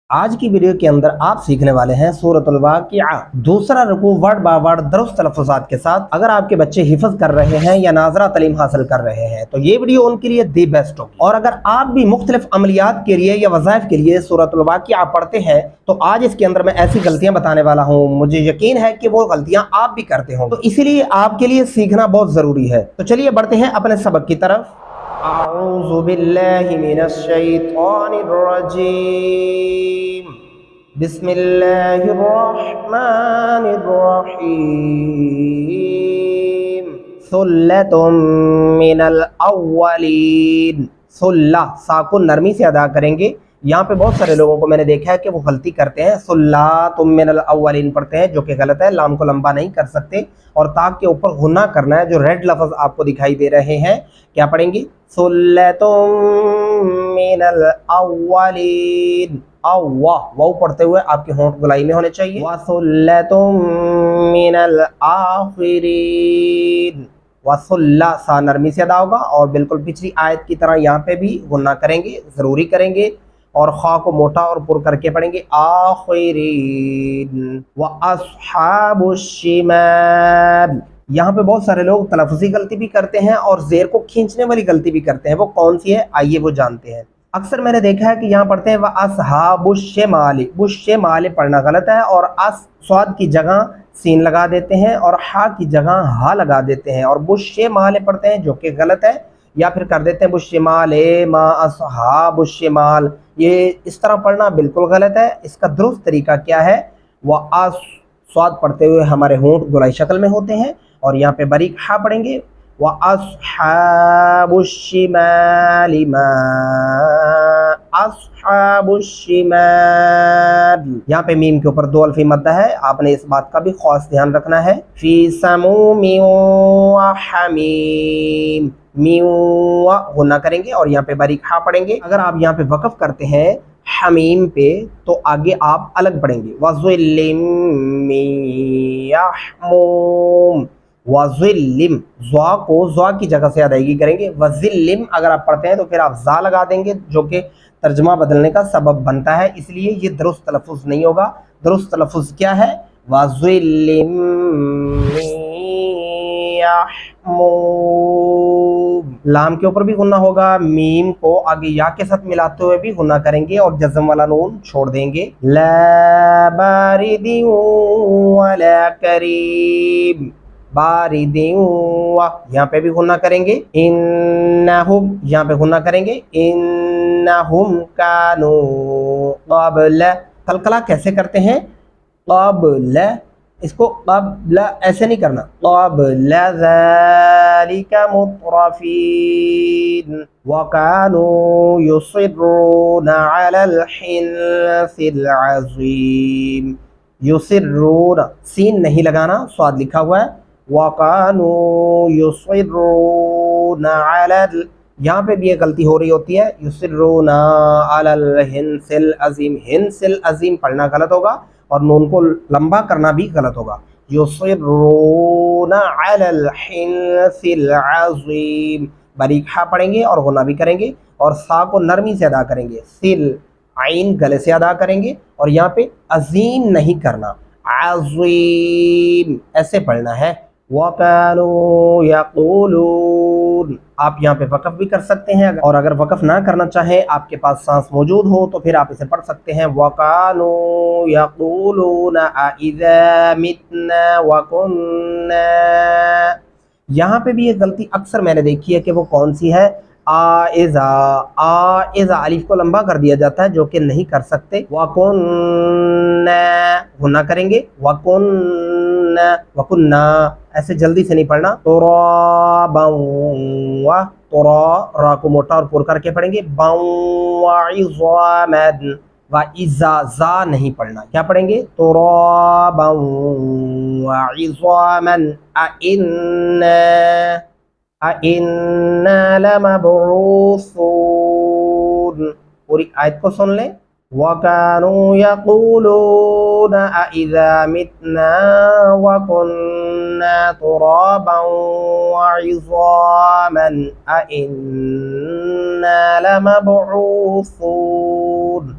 आज की वीडियो के अंदर आप सीखने वाले हैं सूरतुल वाक़िआ दूसरा रुकू वर्ड बाय वर्ड दुरुस्त तलफ़्फ़ुज़ात के साथ। अगर आपके बच्चे हिफ्ज़ कर रहे हैं या नाज़रा तालीम हासिल कर रहे हैं तो ये वीडियो उनके लिए दी बेस्ट होगी। और अगर आप भी मुख्तलिफ अमलियात के लिए या वज़ाइफ के लिए सूरतुल वाक़िआ पढ़ते हैं तो आज इसके अंदर मैं ऐसी गलतियां बताने वाला हूँ, मुझे यकीन है कि वो गलतियां आप भी करते हो, तो इसीलिए आपके लिए सीखना बहुत ज़रूरी है। तो चलिए बढ़ते हैं अपने सबक की तरफ। अऊज़ु बिल्लाहि मिनश शैतानिर रजीम। बिस्मिल्लाहिर्रहमानिर्रहीम। सुल्लतुम मिनल अव्वलीन। सुल्ला सा को नरमी से अदा करेंगे। यहाँ पे बहुत सारे लोगों को मैंने देखा है कि वो गलती करते हैं, सुल्ला तुम मिनल अव्वलीन पढ़ते हैं, जो कि गलत है। लाम को लंबा नहीं कर सकते और ताक के ऊपर गुन्ना करना है। जो रेड लफ्ज आपको दिखाई दे रहे हैं, क्या पढ़ेंगे? सुल्लतुम मिनल अव्वलीन। वाव पढ़ते हुए आपके होंठ गुलाई में होने चाहिए। वसुल्लतुम मिनल आखिरीन। वसुल्ला सा नरमी से अदा होगा और बिल्कुल पिछली आयत की तरह यहाँ पे भी गुन्ना करेंगे, ज़रूरी करेंगे और खा को मोटा और पुर करके पढ़ेंगे। आखिरीन व अस्हाबुश शिमाल। यहाँ पे बहुत सारे लोग तलफ़्फ़ुज़ी गलती भी करते हैं और ज़ेर को खींचने वाली गलती भी करते हैं। वो कौन सी है, आइए वो जानते हैं। अक्सर मैंने देखा है कि यहाँ पढ़ते हैं व अस्हाबुश शिमाल। बुश शिमाल पढ़ना गलत है और अस स्वाद की जगह सीन लगा देते हैं और हा की जगह हा लगा देते हैं और बुश शिमाल पढ़ते हैं, जो कि गलत है। या फिर कर देते हैं बुश शिमाल मा अस्हाबुश शिमाल। ये इस तरह पढ़ना बिल्कुल गलत है। इसका दुरुस्त तरीका क्या है? वह अस स्वाद पढ़ते हुए हमारे होंठ गोलाई शक्ल में होते हैं और यहाँ पे बारीक हा पढ़ेंगे। व अस्हाबुश शिमाल मा अस्हाबुश शिमाल। यहाँ पे मीम के ऊपर दो अल्फी मद्दा है, आपने इस बात का भी खास ध्यान रखना है। फी समूमिन व हमीम। मीवा गुन्ना करेंगे और यहाँ पे बारीक हा पढ़ेंगे। अगर आप यहाँ पे वक़फ़ करते हैं हमीम पे तो आगे आप अलग पढ़ेंगे। वज़िल्लिम मिन यहमूम। वज़िल्लिम ज़ा को ज़ा की जगह से अदायगी करेंगे। वज़िल्लिम अगर आप पढ़ते हैं तो फिर आप ज़ा लगा देंगे, जो कि तर्जुमा बदलने का सबब बनता है, इसलिए ये दुरुस्त तलफ़्फ़ुज़ नहीं होगा। दुरुस्त तलफ़्फ़ुज़ क्या है? वज़िल्लिम मिन यहमूम। लाम के ऊपर भी गुन्ना होगा, मीम को आगे या के साथ मिलाते हुए भी गुन्ना करेंगे और जज़म वाला नून छोड़ देंगे। ला बारिदिन वला करीम। बारिदिन व यहाँ पे भी गुन्ना करेंगे। इन्नहुम यहाँ पे गुन्ना करेंगे। इन्नहुम कानू क़ब्ल। कलकला कैसे करते हैं? क़ब्ल, इसको क़ब्ल ऐसे नहीं करना। क़ब्ल ज़ालिका मुत्रफ़ीन व कानू युसिर्रूना अलल हिन्सिल अज़ीम। युसिर्रूना सीन नहीं लगाना, स्वाद लिखा हुआ है। व कानू युसिर्रूना अलल, यहाँ पे भी ये गलती हो रही होती है। युसिर्रूना अलल हिन्सिल अज़ीम। हिन्सिल अज़ीम पढ़ना गलत होगा और नून को लंबा करना भी गलत होगा। युसिर्रूना अलल हिन्सिल अज़ीम। बारीक हा पढ़ेंगे और गुन्ना भी करेंगे और सा को नरमी से अदा करेंगे। सिल आइन गले से अदा करेंगे और यहाँ पे अज़ीम नहीं करना, अज़ीम ऐसे पढ़ना है। वकानू यक़ूलून। आप यहाँ पे वक़फ़ भी कर सकते हैं और अगर वक़फ़ ना करना चाहें, आपके पास सांस मौजूद हो तो फिर आप इसे पढ़ सकते हैं। वकानू यक़ूलून अइज़ा मितना व कुन्ना। यहाँ पे भी ये गलती अक्सर मैंने देखी है कि वो कौन सी है? आइज़ा। आइज़ा अलिफ को लंबा कर दिया जाता है, जो कि नहीं कर सकते। वकुन्ना गुन्ना करेंगे। वकुन्ना वकुन्ना ऐसे जल्दी से नहीं पढ़ना। तुराबन व तुरा, रा को मोटा और पुर करके पढ़ेंगे। बन व इज़ामन व इज़ा, ज़ा नहीं पढ़ना, क्या पढ़ेंगे? तुराबन व इज़ामन अइन्ना अइन्ना लमबऊसून। पूरी आयत को सुन लें। वकानू यक़ूलून अइज़ा मितना व कुन्ना तुराबन व इज़ामन अइन्ना लमबऊसून।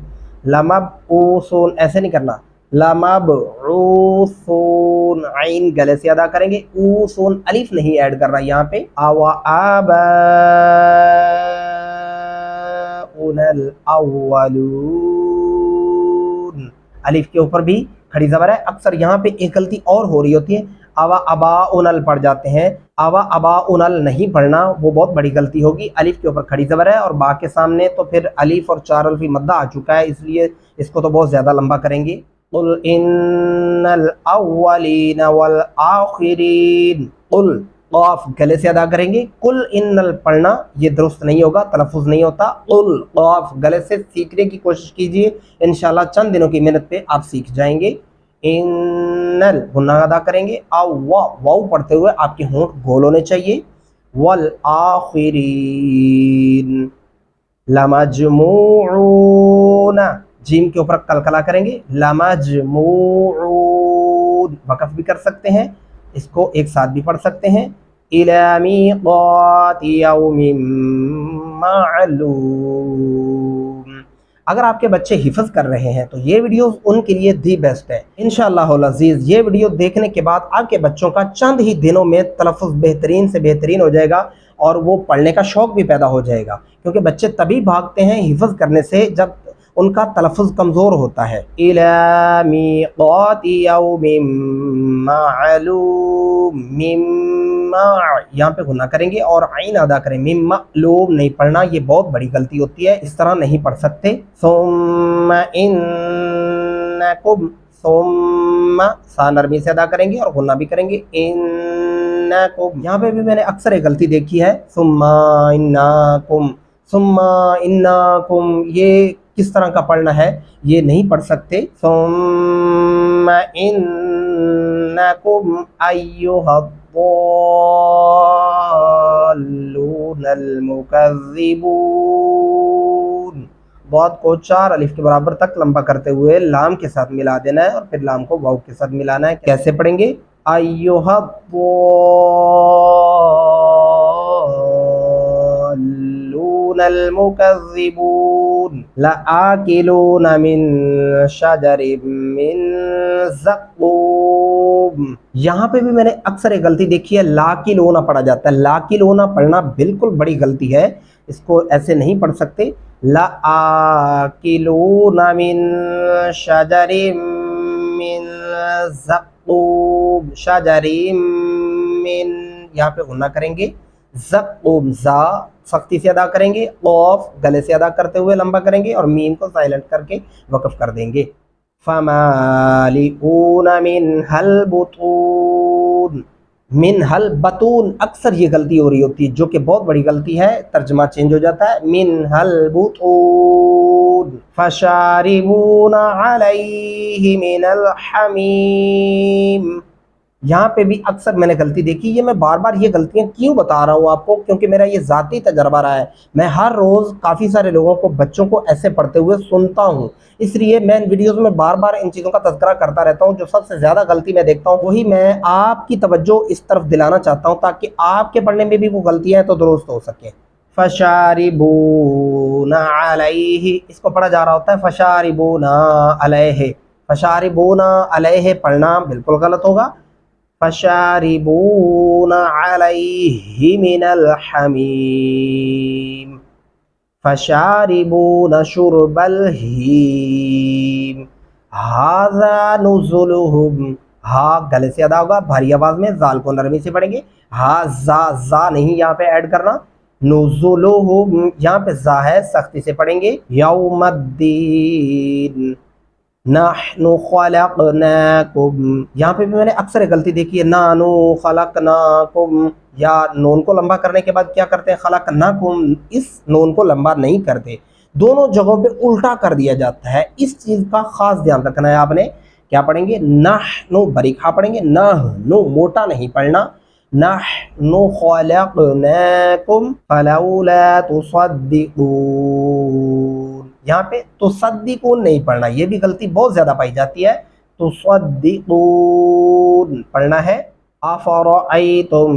लमबऊसून ऐसे नहीं करना, लमबऊसून आइन गले से अदा करेंगे, ऊसून अलिफ नहीं ऐड कर रहा यहाँ पे। आवा आबाउनल अव्वलून, अलिफ के ऊपर भी खड़ी जबर है। अक्सर यहाँ पे एक गलती और हो रही होती है, आवा अबा उनल पढ़ जाते हैं, आवा अबा उनल नहीं पढ़ना, वो बहुत बड़ी गलती होगी। अलिफ के ऊपर खड़ी जबर है और बा के सामने तो फिर अलिफ और चार अल्फी मद्दा आ चुका है, इसलिए इसको तो बहुत ज़्यादा लंबा करेंगे। कुल इन्नल अव्वलीन वल आखिरीन, कुल क़ाफ गले से अदा करेंगे, कुल इन्नल पढ़ना ये दुरुस्त नहीं होगा, तलफ़ुज़ नहीं होता। कुल क़ाफ गले से सीखने की कोशिश कीजिए, इंशाल्लाह चंद दिनों की मेहनत पे आप सीख जाएंगे। इन्नल गुन्ना अदा करेंगे, वाव पढ़ते हुए आपके होंठ गोल होने चाहिए। वल आखिरीन लमजमूऊन, जीम के ऊपर कलकला करेंगे, लमजमूऊन वक़फ़ भी कर सकते हैं, इसको एक साथ भी पढ़ सकते हैं। इला मीक़ाति यौमिन मालूम। अगर आपके बच्चे हिफ्ज़ कर रहे हैं तो ये वीडियो उनके लिए दी बेस्ट है। इंशाअल्लाह अज़ीज़ ये वीडियो देखने के बाद आपके बच्चों का चंद ही दिनों में तलफ़्फ़ुज़ बेहतरीन से बेहतरीन हो जाएगा और वो पढ़ने का शौक़ भी पैदा हो जाएगा, क्योंकि बच्चे तभी भागते हैं हिफ्ज़ करने से जब उनका तलफ़्फ़ुज़ कमज़ोर होता है। इला मीक़ाति यौमिन मालूम, मिम्मा यहाँ पे गुन्ना करेंगे और आइन अदा करें, मिम्मा लूम नहीं पढ़ना, ये बहुत बड़ी गलती होती है, इस तरह नहीं पढ़ सकते। सुम्मा इन्नकुम, सुम्मा सा नरमी से अदा करेंगे और गुन्ना भी करेंगे। इन्नकुम यहाँ पे भी मैंने अक्सर एक गलती देखी है, सुम्मा इन्नकुम, सुम्मा इन्नकुम ये किस तरह का पढ़ना है ये नहीं पढ़ सकते। सुम्मा इन्नकुम अय्युहद्दल्लूनल मुकज़्ज़िबून, बहुत को चार अलिफ के बराबर तक लंबा करते हुए लाम के साथ मिला देना है और फिर लाम को वाव के साथ मिलाना है। कैसे पढ़ेंगे? अय्युहद्दल्लूनल मुकज़्ज़िबून लआकिलून मिन शजरिन मिन ज़क़्क़ूम। यहाँ पे भी मैंने अक्सर एक गलती देखी है, लाकिलूना पढ़ा जाता है, लाकिलूना पढ़ना बिल्कुल बड़ी गलती है, इसको ऐसे नहीं पढ़ सकते। लआकिलून मिन शजरिन मिन ज़क़्क़ूम, शजरिन मिन यहाँ पे गुन्ना करेंगे, ज़क़्क़ूम ज़ा सख्ती से अदा करेंगे, क़ाफ गले से अदा करते हुए लंबा करेंगे और मीम को साइलेंट करके वक़फ़ कर देंगे। फ़मालिऊन मिनहल बुतून, मिनहल बतून अक्सर ये गलती हो रही होती है जो कि बहुत बड़ी गलती है, तर्जमा चेंज हो जाता है। मिनहल बुतून फ़शारिबून अलैहि मिनल हमीम, यहाँ पे भी अक्सर मैंने गलती देखी। ये मैं बार बार ये गलतियाँ क्यों बता रहा हूँ आपको, क्योंकि मेरा ये ज़ाती तजर्बा रहा है। मैं हर रोज़ काफ़ी सारे लोगों को, बच्चों को ऐसे पढ़ते हुए सुनता हूँ, इसलिए मैं इन वीडियोज़ में बार बार इन चीज़ों का तज़किरा करता रहता हूँ। जो सबसे ज़्यादा गलती मैं देखता हूँ वही मैं आपकी तवज्जो इस तरफ दिलाना चाहता हूँ, ताकि आपके पढ़ने में भी वो गलतियाँ हैं तो दुरुस्त हो सके। फ़शारिबूना अलैहि, इसको पढ़ा जा रहा होता है फ़शारिबूना अलैहि, फ़शारिबूना अलैहि पढ़ना बिल्कुल गलत होगा। फ़शारिबून अलैहि मिनल हमीम, फ़शारिबून शुर्बल हीम, हाज़ा नुज़ुलुहुम, हा गले से अदा होगा, भारी आवाज़ में, ज़ाल को नरमी से पढ़ेंगे, हा ज़ा नहीं यहाँ पे ऐड करना। नुज़ुलुहुम यहाँ पे ज़ा है, सख्ती से पढ़ेंगे। यौमद्दीन नहनु खलक़नाकुम, यहाँ पे भी मैंने अक्सर एक गलती देखी है, नानु खलक़नाकुम, या नून को लंबा करने के बाद क्या करते हैं, खलक़नाकुम, इस नून को लंबा नहीं करते, दोनों जगहों पे उल्टा कर दिया जाता है। इस चीज़ का खास ध्यान रखना है आपने। क्या पढ़ेंगे? नहनु बरीखा पढ़ेंगे, नहनु मोटा नहीं पढ़ना। नहनु खलक़नाकुम फलौला तुसद्दिक़ून, यहाँ पे तुसद्दिक़ून नहीं पढ़ना, ये भी गलती बहुत ज़्यादा पाई जाती है। तुसद्दिक़ून पढ़ना है। अफ़रअयतुम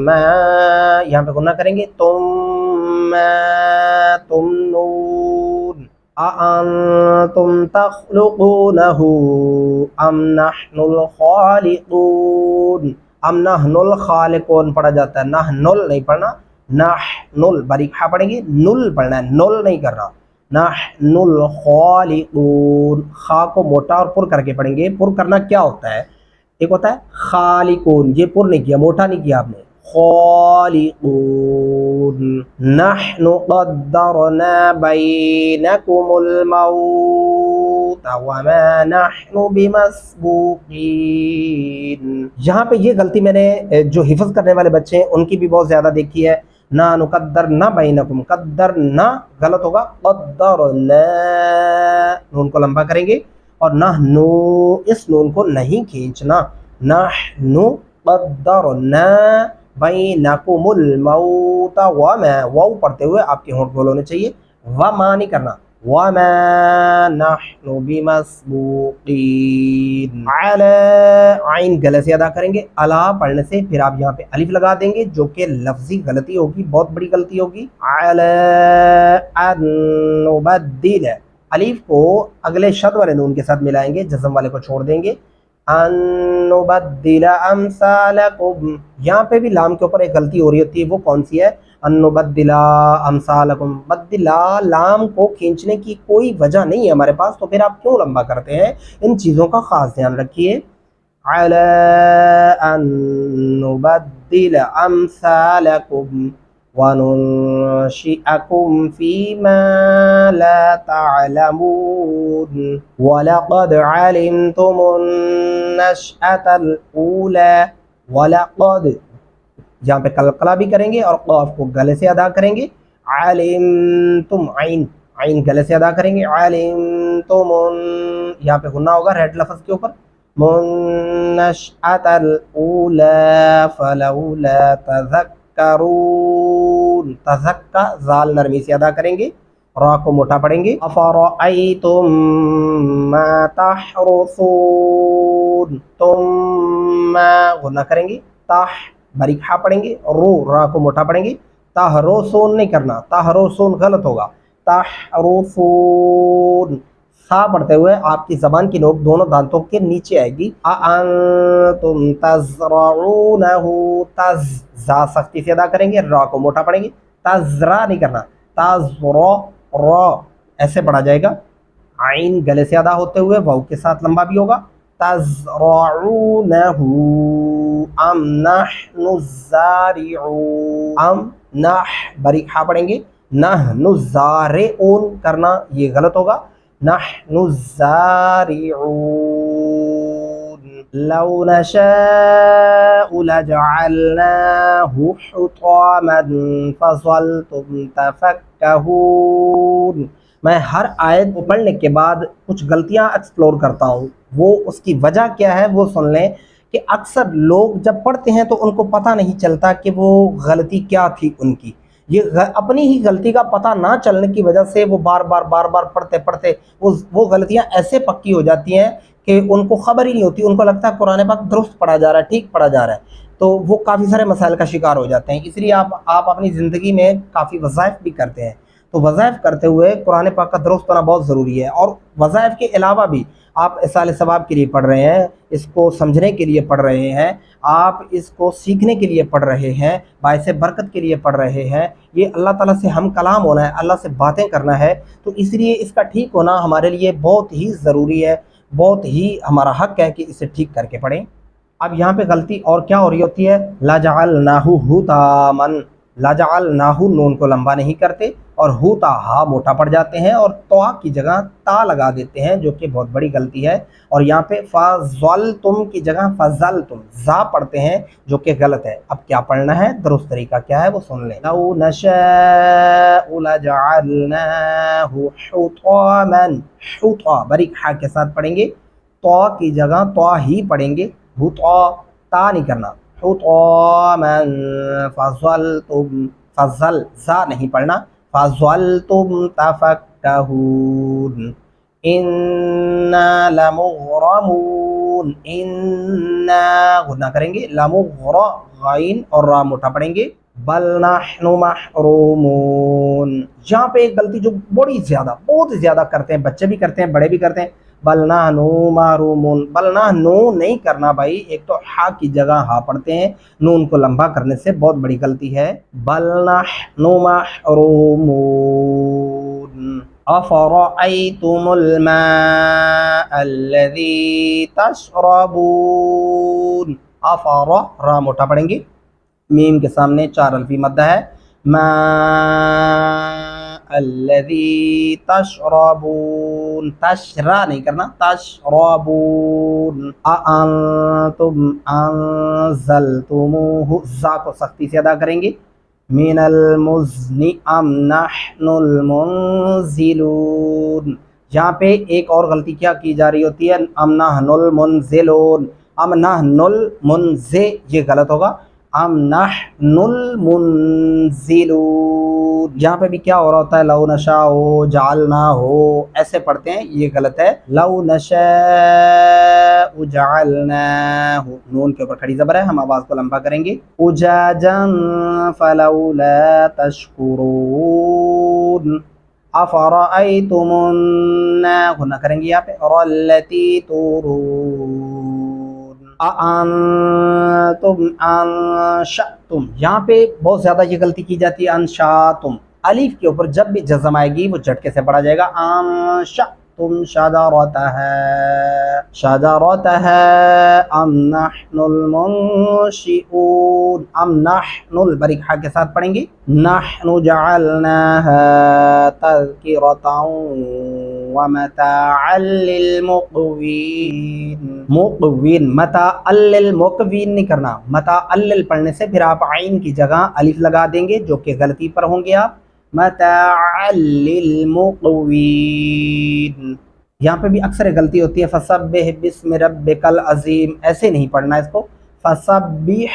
मा, यहाँ पे गुन्ना करेंगे, तुम तुमनून, अअंतुम तख्लुक़ूनहु अम नहनुल खालिक़ून। अम नहनुल खालिक़ून पढ़ा जाता है, नहनुल नहीं पढ़ना, नहनुल बारीक हा पढ़ेंगे, नुल पढ़ना है, नुल नहीं करना। नहनुल खालिक़ून, खा को मोटा और पुर करके पढ़ेंगे। पुर करना क्या होता है, एक होता है खालिकून, ये पुर नहीं किया, मोटा नहीं किया आपने, खालिकून। नहनु क़द्दरना बैनकुमुल मौत वमा नहनु बिमस्बूक़ीन। यहाँ पे ये गलती मैंने जो हिफ्ज़ करने वाले बच्चे हैं उनकी भी बहुत ज़्यादा देखी है। ना नुक़द्दर ना बैनकुम, क़द्दर ना गलत होगा, क़द्दरना नून को लंबा करेंगे और नहनु इस नून को नहीं खींचना। नहनु क़द्दरना बैनकुमुल मौत वमा, वाव पढ़ते हुए आपके होंठ गोल होने चाहिए, वमा नहीं करना, वमा नहनु बिमस्बूक़ीन। अला आइन गले से अदा करेंगे, अला पढ़ने से फिर आप यहाँ पे अलिफ लगा देंगे जो कि लफ्जी गलती होगी, बहुत बड़ी गलती होगी। अला अन नुबद्दिल, अलिफ को अगले शद वाले नून के साथ मिलाएंगे, जज़म वाले को छोड़ देंगे। अन्नुबद्दिला अमसालकुम, यहाँ पे भी लाम के ऊपर एक गलती हो रही होती है, वो कौन सी है, अन्नुबद्दिला अमसालकुम। बद्दिला लाम को खींचने की कोई वजह नहीं है हमारे पास, तो फिर आप क्यों लंबा करते हैं, इन चीज़ों का ख़ास ध्यान रखिए। अला अन्नुबद्दिला अमसालकुम वनुनशिअकुम फीमा ला तअलमून वलक़द अलिमतुमुन नशअतल ऊला। वलक़द यहाँ पे कलकला भी करेंगे और क़ाफ को गले से अदा करेंगे। अलिमतुम आइन, आइन गले से अदा करेंगे। अलिमतुमुन यहाँ पे गुन्ना होगा रेड लफ्ज़ के ऊपर। मुन्नशअतल ऊला फलौला तज़क्करून, तज़क्का ज़ाल नरमी से अदा करेंगे, रा को मोटा पढ़ेंगे। अफ़रअयतुम मा तहरुसून, तुम गुन्ना करेंगे, ताह बारीक हा पढ़ेंगे, रो रा को मोटा पढ़ेंगे, तहरुसून नहीं करना, तहरुसून गलत होगा, तहरुसून। सा पढ़ते हुए आपकी ज़बान की नोक दोनों दांतों के नीचे आएगी। अअंतुम तज़रऊनहु, तज़ जा सख्ती से अदा करेंगे, रा को मोटा पढ़ेंगे, तज़रा नहीं करना, तज़रा रा ऐसे पढ़ा जाएगा। आइन गले से अदा होते हुए वाव के साथ लंबा भी होगा। तज़रऊनहु अम नहनु ज़ारिऊन, अम नह बारीक हा पढ़ेंगे, नहनु ज़ारिऊन करना ये गलत होगा, नहनु ज़ारिऊन। लौ नशाअु लजअलनाहु हुतामन फज़ल्तुम तफक्कहून। मैं हर आयत को पढ़ने के बाद कुछ गलतियां एक्सप्लोर करता हूँ, वो उसकी वजह क्या है वो सुन लें कि अक्सर लोग जब पढ़ते हैं तो उनको पता नहीं चलता कि वो गलती क्या थी उनकी। ये अपनी ही गलती का पता ना चलने की वजह से वो बार बार पढ़ते पढ़ते वो गलतियां ऐसे पक्की हो जाती हैं कि उनको ख़बर ही नहीं होती, उनको लगता है कुरान पाक दुरुस्त पढ़ा जा रहा है, ठीक पढ़ा जा रहा है, तो वो काफ़ी सारे मसाइल का शिकार हो जाते हैं। इसलिए आप अपनी ज़िंदगी में काफ़ी वज़ाइफ भी करते हैं, तो वज़ाइफ करते हुए कुरान पाक का दुरुस्त होना बहुत ज़रूरी है। और वज़ाइफ के अलावा भी आप इसाले सवाब के लिए पढ़ रहे हैं, इसको समझने के लिए पढ़ रहे हैं, आप इसको सीखने के लिए पढ़ रहे हैं, बाइसे बरकत के लिए पढ़ रहे हैं, ये अल्लाह ताला से हम कलाम होना है, अल्लाह से बातें करना है, तो इसलिए इसका ठीक होना हमारे लिए बहुत ही ज़रूरी है, बहुत ही हमारा हक़ है कि इसे ठीक करके पढ़ें। अब यहाँ पे गलती और क्या हो रही होती है, लजअलनाहु हुतामन, लजअलनाहु नून को लंबा नहीं करते और हुता हा मोटा पड़ जाते हैं और तौआ की जगह ता लगा देते हैं, जो कि बहुत बड़ी गलती है। और यहाँ पे फज़ल्तुम की जगह फज़ल्तुम जा पढ़ते हैं, जो कि गलत है। अब क्या पढ़ना है, दुरुस्त तरीका क्या है वो सुन लें। लौ नशाअु लजअलनाहु हुतामन, हुता बारीक हा के साथ पढ़ेंगे, तौआ की जगह तौआ ही पढ़ेंगे, हुता ता नहीं करना, हुतामन फज़ल्तुम, फज़ल जा नहीं पढ़ना, फज़ल्तुम तफक्कहून, इन्ना लमुग़रमून, इन्ना गुन्ना करेंगे, लमुग़र गाइन और रा मोटा पढ़ेंगे, बल नहनु महरूमून। यहाँ पे एक गलती जो बड़ी ज्यादा बहुत ज्यादा करते हैं, बच्चे भी करते हैं बड़े भी करते हैं, बल नहनु महरूमून। बल नहनु नहीं करना भाई, एक तो हा की जगह हा पढ़ते हैं, नून को लंबा करने से बहुत बड़ी गलती है। बल नहनु महरूमून। अफ़रअयतुमुल माअल्लज़ी तशरबून। अफ़र रा मोटा पढ़ेंगे, मीम के सामने 4 अल्फी मद्दा है। मा अल्लज़ी तशरबून, तशरा नहीं करना, तशरबून। अअंतुम अंज़लतुमूहु, ज़ा को सख्ती से अदा करेंगे। मिनल मुज़्नि अम नहनुल मुंज़िलून। यहाँ पे एक और गलती क्या की जा रही होती है, अम नहनुल मुंज़िलून। अम नहनुल मुंज़े ये गलत होगा, अम नहनुल मुंज़िलून। यहाँ पे भी क्या हो रहा होता है, लौ नशाओ जालना हो ऐसे पढ़ते हैं, ये गलत है। लौ नशाउ जालनाहु, नून के ऊपर खड़ी ज़बर है, हम आवाज़ को लंबा करेंगे। उजाजन फलौला तशकुरून। अफ़रअयतुमुन नार ना करेंगे यहाँ पे, रल्लती तुरून। अअंतुम अंशअतुम, यहाँ पे बहुत ज्यादा ये गलती की जाती है, अंशातुम। अलीफ के ऊपर जब भी जज़म आएगी वो झटके से पढ़ा जाएगा। अंशअतुम शजरतहा, शजरतहा। अम नहनुल मुंशिऊन। अम नहनुल बारीक हा के साथ पढ़ेंगे। नहनु जअलनाहा तज़किरतन व मताअल लिल मुक़वीन। मुक़वीन, मताअल लिल मुक़वीन नहीं करना, मताअल लिल पढ़ने से फिर आप आइन की जगह अलिफ लगा देंगे, जो कि गलती पर होंगे आप। मताअल लिल मुक़वीन। यहाँ पे भी अक्सर गलती होती है, फसब्बिह बिस्मि रब्बिकल अज़ीम, ऐसे नहीं पढ़ना इसको, फसब्बिह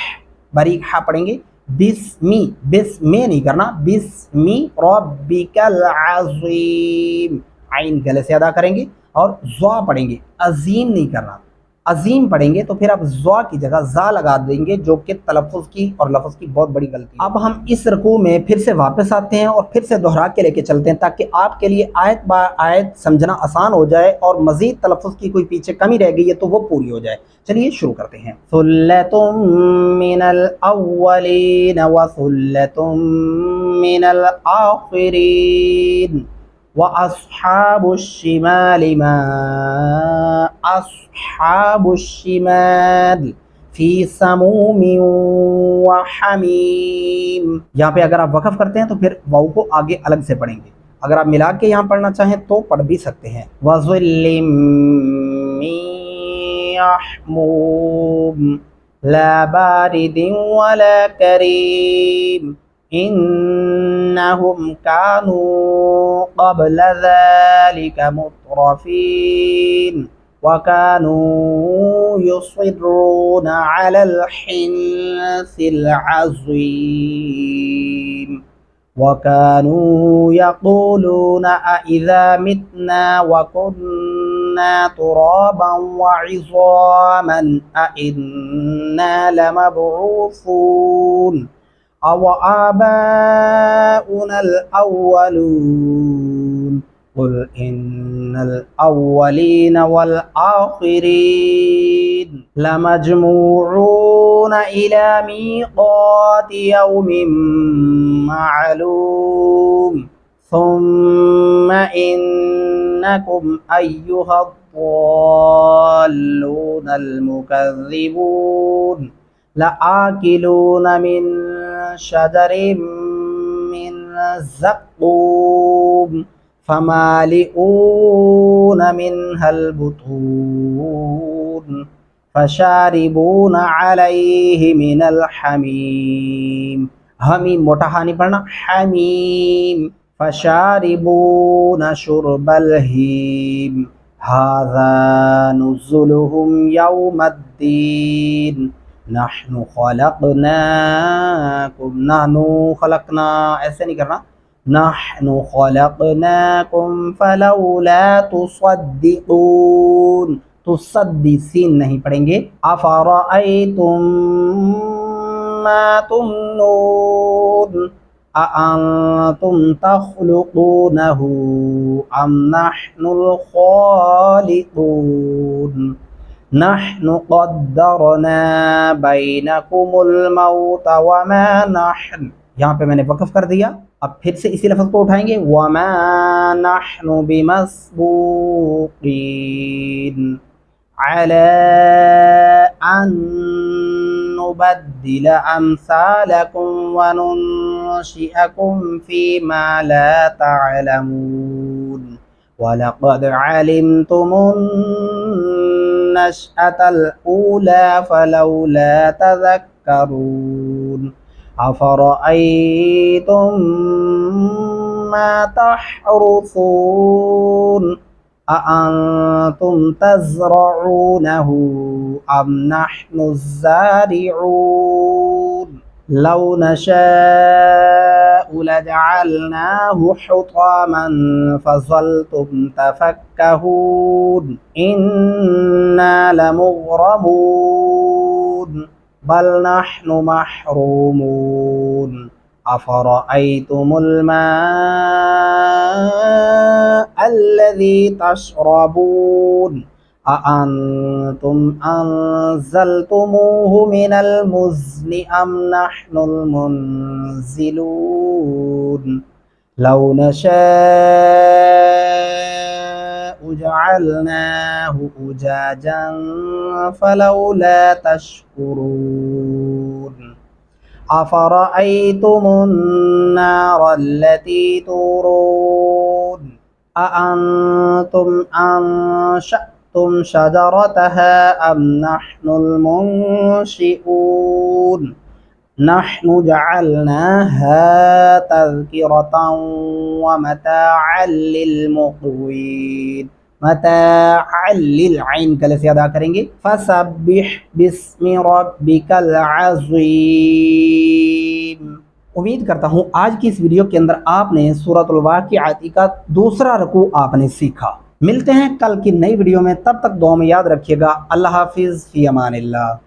बारीक हा पढ़ेंगे। बिस्मी, बिस्मे नहीं करना, बिस्मी रब्बिकल अज़ीम, आइन गले से अदा करेंगे और ज़ा पढ़ेंगे, अज़ीम नहीं करना। अजीम पढ़ेंगे तो फिर आप ज़ा की जगह ज़ा लगा देंगे, जो कि तलफ़ुज़ की और लफ्ज़ की बहुत बड़ी गलती है। अब हम इस रुकू में फिर से वापस आते हैं और फिर से दोहरा के लेके चलते हैं, ताकि आपके लिए आयत बा आयत समझना आसान हो जाए और मज़ीद तलफ़ुज़ की कोई पीछे कमी रह गई है तो वो पूरी हो जाए। चलिए शुरू करते हैं। सुल्लतुम मिनल अव्वलीन व सुल्लतुम मिनल आखिरीन व अस्हाबुश्शिमाल मा अस्हाबुश्शिमाल फी समूमिन व हमीम। यहाँ पे अगर आप वक़फ़ करते हैं तो फिर वाव को आगे अलग से पढ़ेंगे, अगर आप मिला के यहाँ पढ़ना चाहें तो पढ़ भी सकते हैं। वज़िल्लिम मिन यहमूम ला बारिदिन वला करीम इन्नहुम कानू क़ब्ल ज़ालिका मुत्रफ़ीन व कानू युसिर्रून अलल हिन्सिल अज़ीम व कानू यक़ूलून अइज़ा मितना व कुन्ना तुराबन व इज़ामन अइन्ना लमबऊसून अव आबाउनल अव्वलून कुल इन्नल अव्वलीन वल आखिरीन लमजमूऊन इला मीक़ाति यौमिन मअलूम सुम्मा इन्नकुम अय्युहद्दाल्लूनल मुकज़्ज़िबून लआकिलून मिन शजरिम मिन ज़क़्क़ूम फमालिऊन मिनहल बुतून फशारिबून अलैहि मिनल हमीम। हमीम मोटा हा नहीं पढ़ना, हमीम। फशारिबून शुरबल हीम हाज़ा नुज़ुलुहुम यौमद्दीन नहनु खलक़नाकुम, नहनु खलक़ना ऐसे नहीं करना, नहनु खलक़नाकुम फलौला तुसद्दिक़ून, तुसद्दी सीन नहीं पढ़ेंगे। अफ़रअयतुम मा तुमनून अअंतुम तख्लुकूनहु अम नहनुल खालिकून नहनु क़द्दरना बैनकुमुल मौत वमा नहन। यहाँ पे मैंने वक़्फ़ कर दिया। अब फिर से इसी लफ्ज़ को उठाएंगे, वमा नहनु बिमस्बूक़ीन अला अन नुबद्दिल अम्सालकुम व नुनशिअकुम फ़ीमा ला तअलमून वलक़द अलिमतुमुन नशअतल ऊला फलौला तज़क्करून अफ़रअय्तुम मा तहरुसून अअंतुम तज़रऊनहु अम नहनुज़्ज़ारिऊन लौ नशाअ लजअलनाहु हुतामन फज़ल्तुम तफ़क्कहून इन्ना लमुग़रमून बल नहनु महरूमून अफ़रअय्तुमुल माअ अल्लज़ी तशरबून अअंतुम अंज़लतुमूहु मिनल मुज़्नि अम नहनुल मुनज़िलून लौ नशाअ जअलनाहु उजाजन फलौला तशकुरून अफ़रअय्तुमुन नारल्लती तूरून अअंतुम अंशअतुम शजरतहा अम नहनुल मुनशिऊन नहनु जअलनाहा तज़किरतन व मताअन लिलमुक़वीन। मताअन लिल ऐन कल से अदा करेंगे। फसब्बिह बिस्मि रब्बिकल अज़ीम। उम्मीद करता हूँ आज की इस वीडियो के अंदर आपने सूरतुल वाक़िअत का दूसरा रुकू आपने सीखा। मिलते हैं कल की नई वीडियो में, तब तक दुआ में याद रखिएगा। अल्लाह हाफिज़, फ़ी अमानिल्लाह।